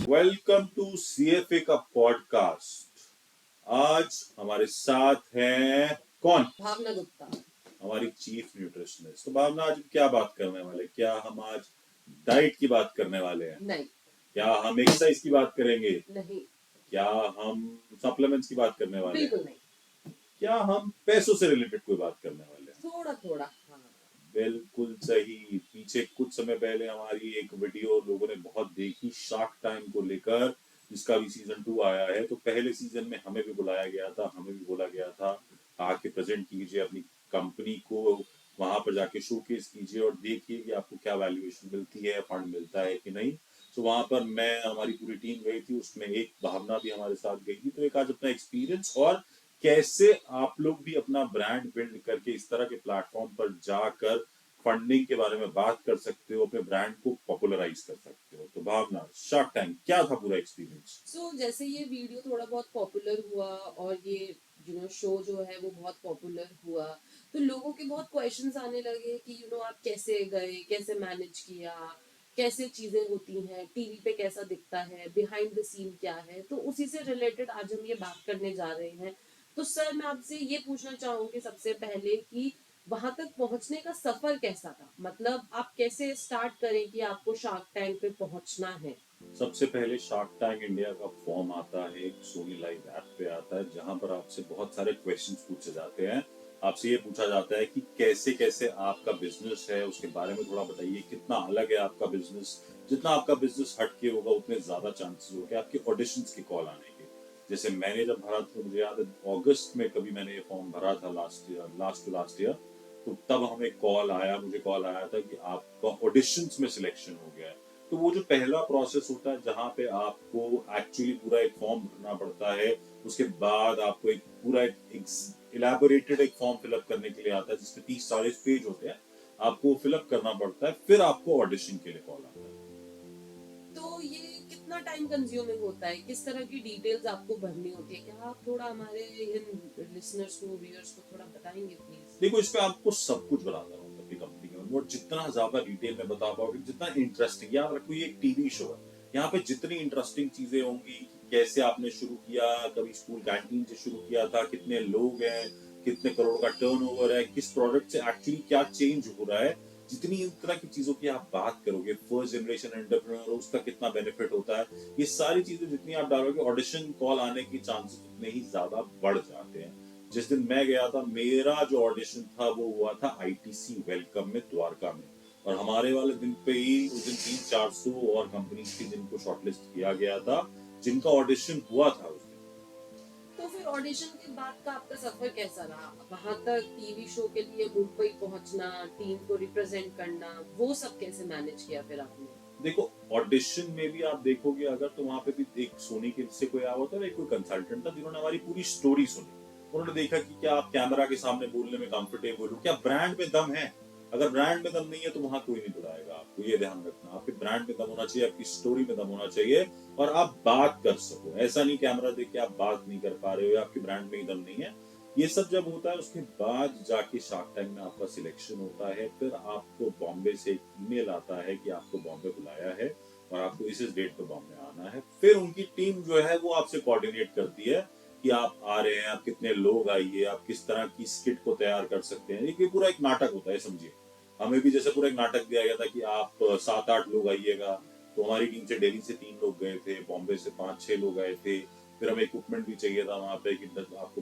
Welcome to CFA का podcast. आज हमारे साथ हैं कौन? भावना गुप्ता। हमारी चीफ न्यूट्रिशनिस्ट। तो भावना, आज क्या बात करने वाले? क्या हम आज डाइट की बात करने वाले हैं? नहीं। क्या हम एक्सरसाइज की बात करेंगे? नहीं। क्या हम सप्लीमेंट्स की बात करने वाले हैं? बिल्कुल नहीं। क्या हम पैसों से रिलेटेड कोई बात करने वाले हैं? थोड़ा थोड़ा हाँ। बिल्कुल सही। पीछे कुछ समय पहले हमारी एक वीडियो लोगों ने बहुत देखी शार्क टाइम को लेकर, जिसका भी सीजन 2 आया है। तो पहले सीजन में हमें भी बुलाया गया था, हमें भी बोला गया था आके प्रेजेंट कीजिए अपनी कंपनी को, वहां पर जाके शोकेस कीजिए और देखिए कि आपको क्या वैल्यूएशन मिलती है, फंड मिलता है कि नहीं। तो वहां पर मैं, हमारी पूरी टीम गई थी, उसमें एक भावना भी हमारे साथ गई थी। तो एक आज अपना एक्सपीरियंस और कैसे आप लोग भी अपना ब्रांड बिल्ड करके इस तरह के प्लेटफॉर्म पर जाकर फंडिंग के बारे में बात कर सकते हो, अपने ब्रांड को पॉपुलराइज कर सकते हो। तो भावना, शार्क टैंक क्या था पूरा एक्सपीरियंस? जैसे ये वीडियो थोड़ा बहुत पॉपुलर हुआ और ये शो जो है वो बहुत पॉपुलर हुआ, तो लोगों के बहुत क्वेश्चंस आने लगे कि आप कैसे गए, कैसे मैनेज किया, कैसे चीजें होती हैं, टीवी पे कैसा दिखता है, बिहाइंड द सीन क्या है। तो उसी से रिलेटेड आज हम ये बात करने जा रहे हैं। तो सर, मैं आपसे ये पूछना चाहूंगी सबसे पहले कि वहां तक पहुंचने का सफर कैसा था, मतलब आप कैसे स्टार्ट करें कि आपको शार्क टैंक पे पहुंचना है। सबसे पहले शार्क टैंक इंडिया का फॉर्म आता है, एक सोनी लाइव ऐप पे आता है, जहां पर आपसे बहुत सारे क्वेश्चंस पूछे जाते हैं। आपसे ये पूछा जाता है कि कैसे कैसे आपका बिजनेस है, उसके बारे में थोड़ा बताइए। कितना अलग है आपका बिजनेस? जितना आपका बिजनेस हटके होगा उतने ज्यादा चांसेस होंगे आपके ऑडिशंस के कॉल आने के। जैसे मैंने जब भरा था, मुझे याद है अगस्त में कभी मैंने ये फॉर्म भरा था, लास्ट ईयर। तो तब हमें कॉल आया, मुझे कॉल आया था कि आपका ऑडिशंस में सिलेक्शन हो गया है। तो वो जो पहला प्रोसेस होता है, जहाँ पे आपको एक्चुअली पूरा एक फॉर्म भरना पड़ता है, उसके बाद आपको एक पूरा इलेबोरेटेड एक फॉर्म फिलअप करने के लिए आता है, जिसमें 30-40 पेज होते हैं, आपको फिलअप करना पड़ता है, फिर आपको ऑडिशन के लिए कॉल आता है। तो ये कितना टाइम कंज्यूमिंग होता है, किस तरह की डिटेल्स आपको भरनी होती है? क्या आप थोड़ा हमारे इन लिसनर्स को, व्यूअर्स को थोड़ा बताएंगे प्लीज? देखो, इस पे आपको सब कुछ बताता हूँ अपनी कंपनी में, और जितना ज्यादा डिटेल में बता पाओगे, जितना इंटरेस्टिंग। याद रखो, ये एक टीवी शो है। यहाँ पे जितनी इंटरेस्टिंग चीजें होंगी, कैसे आपने शुरू किया, कभी स्कूल कैंटीन से शुरू किया था, कितने लोग हैं, कितने करोड़ का टर्नओवर है, किस प्रोडक्ट से एक्चुअली क्या चेंज हो रहा है, जितनी इस तरह की चीजों की आप बात करोगे, फर्स्ट जनरेशन एंटरप्रेन्योर उसका कितना बेनिफिट होता है, ये सारी चीजें जितनी आप डालोगे, ऑडिशन कॉल आने के चांसेस उतने ही ज्यादा बढ़ जाते हैं। जिस दिन मैं गया था, मेरा जो ऑडिशन था वो हुआ था आईटीसी वेलकम में, द्वारका में। और हमारे वाले दिन पे ही उस दिन 300-400 और कंपनीज थी जिनको शॉर्टलिस्ट किया गया था, जिनका ऑडिशन हुआ था उस दिन। तो फिर ऑडिशन के बाद का आपका सफर कैसा रहा, वहां तक टीवी शो के लिए मुंबई पहुंचना, टीम को रिप्रेजेंट करना, वो सब कैसे मैनेज किया फिर आपने? देखो, ऑडिशन में भी आप देखोगे अगर, तो वहां पे भी एक सोनी के से कोई आया हुआ था, एक कोई कंसल्टेंट था, जिन्होंने हमारी पूरी स्टोरी सुनी। उन्होंने देखा कि क्या आप कैमरा के सामने बोलने में कंफर्टेबल हो, क्या ब्रांड में दम है। अगर ब्रांड में दम नहीं है तो वहां कोई नहीं बुलाएगा आपको। ये ध्यान रखना, आपके ब्रांड में दम होना चाहिए, आपकी स्टोरी में दम होना चाहिए, और आप बात कर सको। ऐसा नहीं कैमरा देख के आप बात नहीं कर पा रहे हो या आपके ब्रांड में ही दम नहीं है। ये सब जब होता है, उसके बाद जाके शार्क टैंक में आपका सिलेक्शन होता है। फिर आपको बॉम्बे से एक ईमेल आता है कि आपको बॉम्बे बुलाया है और आपको इस डेट पे बॉम्बे आना है। फिर उनकी टीम जो है वो आपसे कोऑर्डिनेट करती है कि आप आ रहे हैं, आप कितने लोग आइए, आप किस तरह की स्किट को तैयार कर सकते हैं। ये पूरा एक नाटक होता है, समझिए। हमें भी जैसे पूरा एक नाटक दिया गया था कि आप 7-8 लोग आइएगा। तो हमारी टीम से दिल्ली से 3 लोग गए थे, बॉम्बे से 5-6 लोग आए थे। फिर हमें इक्विपमेंट भी चाहिए था वहां पे कि आपको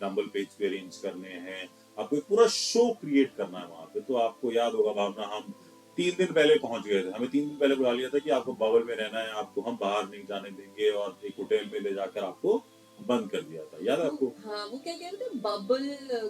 डंबल पेज पे अरेंज करने हैं, आपको एक पूरा शो क्रिएट करना है वहां पे। तो आपको याद होगा भावना, हम 3 दिन पहले पहुंच गए थे। हमें 3 दिन पहले बुला लिया था कि आपको बबल में रहना है, आपको हम बाहर नहीं जाने देंगे, और एक होटल में ले जाकर आपको बंद कर दिया था। याद है आपको? हाँ, वो क्या कह रहे थे, बबल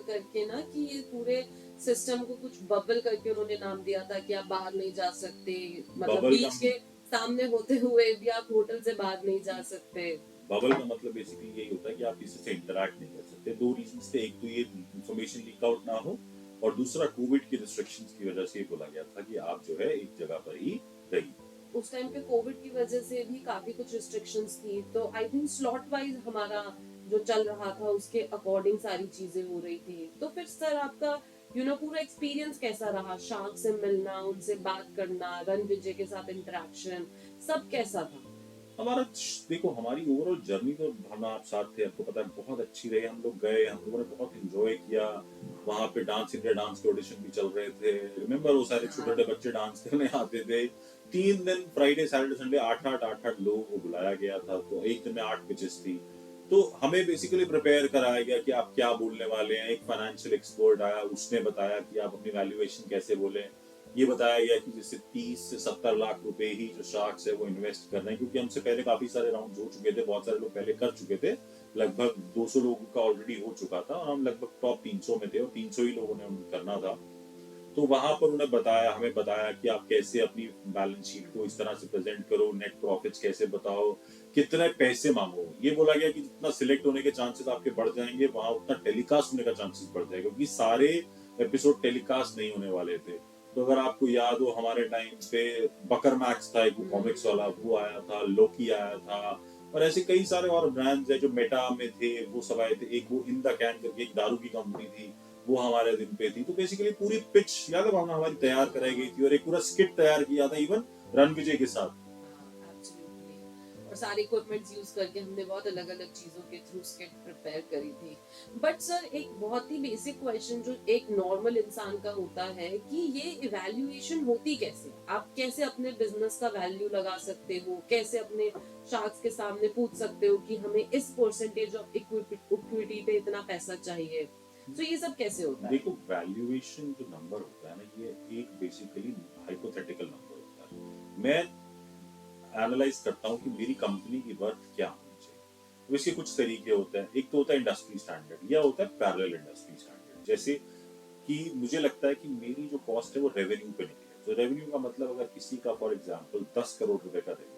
करके ना, कि ये पूरे सिस्टम को कुछ बबल करके उन्होंने नाम दिया था कि आप बाहर नहीं जा सकते, मतलब बबल का बीच के सामने होते हुए भी आप होटल से बाहर नहीं जा सकते। बबल का मतलब बेसिकली यही होता है कि आप किसी से इंटरेक्ट नहीं कर सकते। 2 रीजन थे, एक तो ये इंफॉर्मेशन लीक आउट ना हो, और दूसरा कोविड की रिस्ट्रिक्शंस की वजह से बोला गया था कि आप जो है एक जगह पर ही रहिए। उस टाइम पे कोविड की वजह से भी काफी कुछ रिस्ट्रिक्शंस थी, तो आई थिंक स्लॉट वाइज हमारा जो चल रहा था उसके अकॉर्डिंग सारी चीजें हो रही थी। तो फिर सर, आपका पूरा एक्सपीरियंस कैसा रहा, शार्क से मिलना, उनसे बात करना, रणविजय के साथ इंटरेक्शन, सब कैसा था? हमारा देखो, हमारी ओवरऑल जर्नी तो हम आप साथ थे, आपको पता है, बहुत अच्छी रही। हम लोग गए, हम लोगों ने बहुत एंजॉय किया। वहां पे डांस इंडिया डांस के ऑडिशन भी चल रहे थे, रिमेम्बर वो सारे छोटे हाँ। छोटे बच्चे डांस करने आते थे। 3 दिन, फ्राइडे सैटरडे संडे, आठ आठ लोगों को बुलाया गया था, तो एक दिन में 8 पिचेस थी। तो हमें बेसिकली प्रिपेयर कराया गया कि आप क्या बोलने वाले हैं। एक फाइनेंशियल एक्सपर्ट आया, उसने बताया कि आप अपनी वैल्यूएशन कैसे बोले। ये बताया गया कि जैसे 30 से 70 लाख रुपए ही जो शार्क्स है वो इन्वेस्ट कर रहे हैं, क्योंकि हमसे पहले काफी सारे राउंड हो चुके थे, बहुत सारे लोग पहले कर चुके थे। लगभग 200 लोगों का ऑलरेडी हो चुका था, और हम लगभग टॉप 300 में थे, और 300 ही लोगों ने करना था। तो वहां पर उन्हें बताया, हमें बताया कि आप कैसे अपनी बैलेंस शीट को इस तरह से प्रेजेंट करो, नेट प्रॉफिट्स कैसे बताओ, कितने पैसे मांगो। ये बोला गया कि जितना सिलेक्ट होने के चांसेस आपके बढ़ जाएंगे, वहां उतना टेलीकास्ट होने का चांसेस बढ़ जाएगा, क्योंकि सारे एपिसोड टेलीकास्ट नहीं होने वाले थे। तो अगर आपको याद हो, हमारे टाइम पे बकर मैक्स था, एक कॉमिक्स वाला, वो आया था, लोकी आया था, और ऐसे कई सारे और ब्रांड्स है जो मेटा में थे, वो सब आए थे। एक वो इन द कैन करके एक दारू की कंपनी थी, वो हमारे दिन पे थी। तो बेसिकली पूरी पिच याद है हमारी तैयार कराई गई थी, और एक पूरा स्किट तैयार किया था, इवन रणविजय के साथ। एब्सोल्युटली। और सारे इक्विपमेंट्स यूज करके हमने बहुत अलग अलग चीजों के थ्रू स्किट प्रिपेयर करी थी। बट सर, एक बहुत ही बेसिक क्वेश्चन जो एक नॉर्मल इंसान का होता है कि ये इवैल्यूएशन होती कैसे? आप कैसे अपने बिजनेस का वैल्यू लगा सकते हो? कैसे अपने शार्क्स के सामने पूछ सकते हो कि हमें इस परसेंटेज ऑफ इक्विटी पे इतना पैसा चाहिए? तो ये सब कैसे होता है? देखो, वैल्यूएशन जो नंबर होता है ना, ये एक बेसिकली हाइपोथेटिकल नंबर होता है। मैं एनालाइज करता हूँ कि मेरी कंपनी की वर्थ क्या होनी चाहिए। तो इसके कुछ तरीके होते हैं। एक तो होता है इंडस्ट्री स्टैंडर्ड, या होता है पैरेलल इंडस्ट्री स्टैंडर्ड। जैसे कि मुझे लगता है कि मेरी जो कॉस्ट है वो रेवेन्यू पे निकले। तो रेवेन्यू का मतलब, अगर किसी का फॉर एग्जांपल 10 करोड़ रुपए का रेवेन्यू,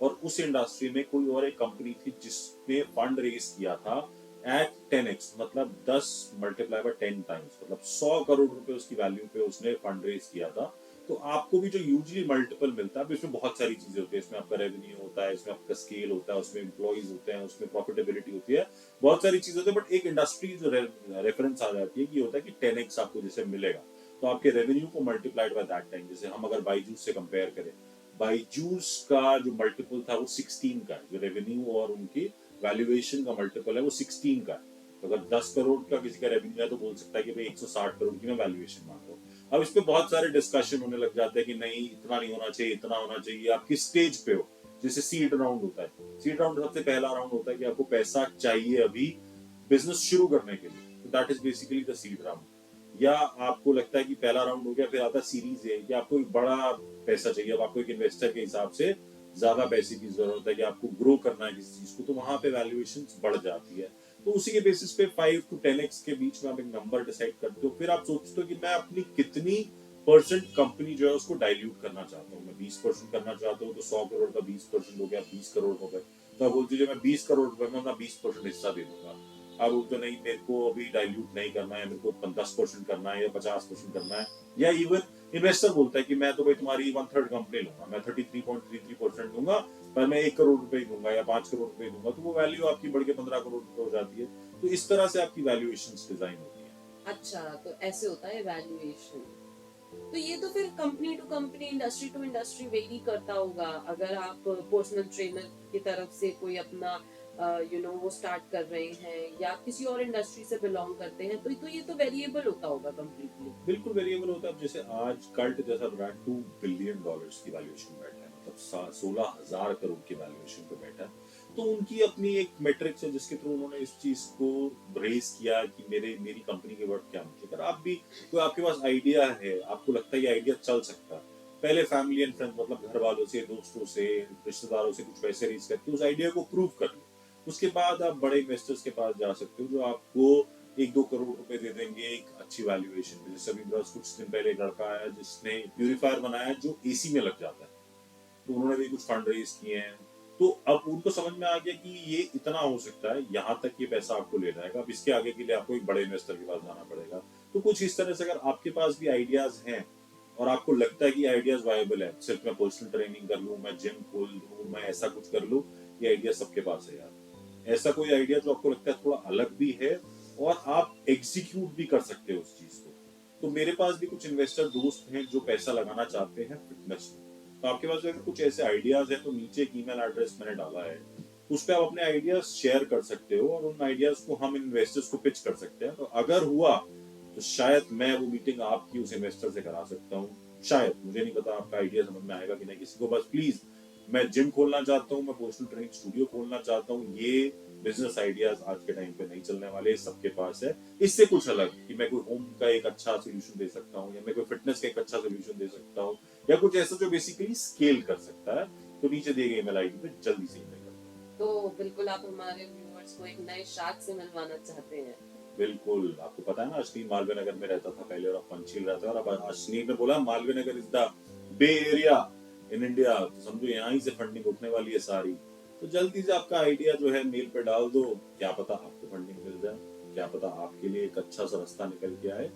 और उस इंडस्ट्री में कोई और एक कंपनी थी जिसने फंड रेज किया था एट 10x, मतलब 10 मल्टीप्लाई बाय 10 टाइम्स, मतलब 100 करोड़ रुपए उसकी वैल्यू पे उसने फंड रेज किया था। तो आपको भी जो यूजली मल्टीपल मिलता है, इसमें बहुत सारी चीजें होती है। इसमें आपका रेवेन्यू होता है, इसमें आपका स्केल होता है, उसमें एम्प्लॉइज होते हैं, उसमें प्रॉफिटेबिलिटी होती है, बहुत सारी चीजें होती है। बट एक इंडस्ट्री जो रेफरेंस आ जाती है कि होता है कि 10x आपको जैसे मिलेगा, तो आपके रेवेन्यू को मल्टीप्लाइड बाय दैट टाइम। जैसे हम अगर बाईजूस से कंपेयर करें, बाईजूस का जो मल्टीपल था वो 16 का है, जो रेवेन्यू और उनकी वैल्यूएशन का मल्टीपल है वो 16 का है। तो अगर 10 करोड़ का किसी का रेवेन्यू है, तो बोल सकता है कि भाई 160 करोड़ की मैं वैल्यूएशन मांग रहा हूँ। अब इस पे बहुत सारे डिस्कशन होने लग जाते हैं कि नहीं, इतना नहीं होना चाहिए, इतना होना चाहिए। आप किस स्टेज पे हो? जैसे सीड राउंड होता है, सीड राउंड सबसे पहला राउंड होता है कि आपको पैसा चाहिए अभी बिजनेस शुरू करने के लिए, तो that is basically the seed round. या आपको लगता है कि पहला राउंड हो गया, फिर आता है सीरीज ए, कि आपको एक बड़ा पैसा चाहिए, अब आपको एक इन्वेस्टर के हिसाब से ज्यादा पैसे की जरूरत है, कि आपको ग्रो करना है किसी चीज को, तो वहां पे वैल्यूएशन बढ़ जाती है। तो उसी के बेसिस पे 5 to 10x के बीच में आप एक नंबर डिसाइड करते हो। फिर आप सोचते हो कि मैं अपनी कितनी परसेंट कंपनी जो है उसको डाइल्यूट करना चाहता हूँ। मैं 20% करना चाहता हूँ, तो 100 करोड़ का 20% हो गया, 20 करोड़ हो गए। तो आप बोलते हो मैं 20 करोड़ रुपए में अपना 20% हिस्सा दे दूंगा। आप बोलते हो नहीं, मेरे को अभी डाइल्यूट नहीं करना है, मेरे को 10% करना है या 50% करना है। या इवन इन्वेस्टर बोलता है कि मैं तो भाई तुम्हारी 1/3 कंपनी लूंगा, मैं 33.33% दूंगा, पर मैं 1 करोड़ रुपए दूंगा या 5 करोड़ रुपए दूंगा। तो वो वैल्यू आपकी बढ़ के 15 करोड़ रुपए हो जाती है। तो इस तरह से आपकी वैल्यूएशन डिजाइन होती है। अच्छा, तो ऐसे होता है वैल्यूएशन। तो ये तो फिर company to company, industry to industry vary करता होगा। अगर आप पर्सनल ट्रेनर की तरफ से कोई अपना वो स्टार्ट कर रहे हैं, या किसी और इंडस्ट्री से बिलोंग करते हैं, तो ये तो वेरिएबल होता होगा कम्प्लीटली। बिल्कुल वेरिएबल होता है। जैसे आज कल्ट जैसा ब्रांड $2 बिलियन की वैल्यूएशन बैठा है, मतलब 16,000 करोड़ की वैल्यूएशन पे बैठा है। तो उनकी अपनी एक मेट्रिक्स है जिसके थ्रू उन्होंने इस चीज को रेस किया कि मेरी कंपनी के वर्थ क्या होनी चाहिए। अगर आप भी, कोई आपके पास आइडिया है, आपको लगता है ये आइडिया चल सकता है, पहले फैमिली एंड फ्रेंड्स, मतलब घर वालों से, दोस्तों से, रिश्तेदारों से कुछ पैसे रेस करके उस आइडिया को प्रूव कर लो। उसके बाद आप बड़े इन्वेस्टर्स के पास जा सकते हो, जो आपको 1-2 करोड़ रुपए दे देंगे एक अच्छी वैल्यूएशन पे। जैसे अभी बस कुछ दिन पहले एक लड़का आया जिसने प्यूरिफायर बनाया जो एसी में लग जाता है, तो उन्होंने भी कुछ फंड रेज किए हैं। तो अब उनको समझ में आ गया कि ये इतना हो सकता है, यहाँ तक ये पैसा आपको ले जाएगा, अब इसके आगे के लिए आपको एक बड़े इन्वेस्टर के पास जाना पड़ेगा। तो कुछ इस तरह से अगर आपके पास भी आइडियाज हैं, और आपको लगता है कि आइडियाज वायबल है, सिर्फ मैं पर्सनल ट्रेनिंग कर लूँ, मैं जिम खोल लूँ, मैं ऐसा कुछ कर लूँ, ये आइडिया सबके पास है यार। ऐसा कोई आइडिया जो आपको लगता है थोड़ा अलग भी है, और आप एग्जीक्यूट भी कर सकते हो उस चीज को। तो मेरे पास भी कुछ इन्वेस्टर दोस्त हैं जो पैसा लगाना चाहते हैं फिटनेस में, तो आपके पास अगर कुछ ऐसे आइडियाज है तो नीचे एक ईमेल एड्रेस मैंने डाला है, उस पर आप अपने आइडियाज शेयर कर सकते हो और उन आइडियाज को हम इन्वेस्टर्स को पिच कर सकते हैं। तो अगर हुआ तो शायद मैं वो मीटिंग आपकी उस इन्वेस्टर से करा सकता हूँ, शायद, मुझे नहीं पता आपका आइडिया समझ में आएगा कि नहीं किसी को। बस प्लीज, मैं जिम खोलना चाहता हूँ, मैं पर्सनल ट्रेनिंग स्टूडियो खोलना चाहता हूँ, ये बिजनेस आइडियाज आज के टाइम पे नहीं चलने वाले, सबके पास है। इससे कुछ अलग कि मैं कोई होम का एक अच्छा सोल्यूशन दे सकता हूँ, या मैं कोई फिटनेस का एक अच्छा सोल्यूशन दे सकता हूँ, या कुछ ऐसा जो बेसिकली स्केल कर सकता है, तो नीचे दिए गए ईमेल आईडी पे जल्दी से ईमेल करें। तो बिल्कुल आप हमारे व्यूअर्स को एक नए शार्क से मिलवाना चाहते हैं। बिल्कुल, आपको पता है ना, अश्नीर मालवीय नगर में रहता था पहले और अब पंचशील रहता है, और अब अश्नीर ने बोला Malviya Nagar is the bay area in India, तो समझो यहाँ ही से फंडिंग उठने वाली है सारी। तो जल्दी से आपका आइडिया जो है मेल पे डाल दो, क्या पता आपको फंडिंग मिल जाए, क्या पता आपके लिए एक अच्छा सा रास्ता निकल के आए।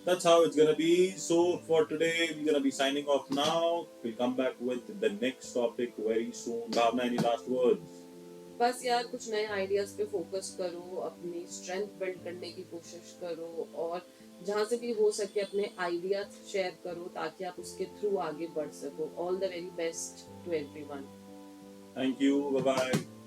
That's how it's gonna be. So for today, we're gonna be signing off now. We'll come back with the next topic very soon. Bhavna, any last words? बस यार कुछ नए आइडियाज पे फोकस करो, अपनी स्ट्रेंथ बिल्ड करने की कोशिश करो, और जहां से भी हो सके अपने आइडियाज शेयर करो ताकि आप उसके थ्रू आगे बढ़ सको। All the very best to everyone. Thank you. Bye bye.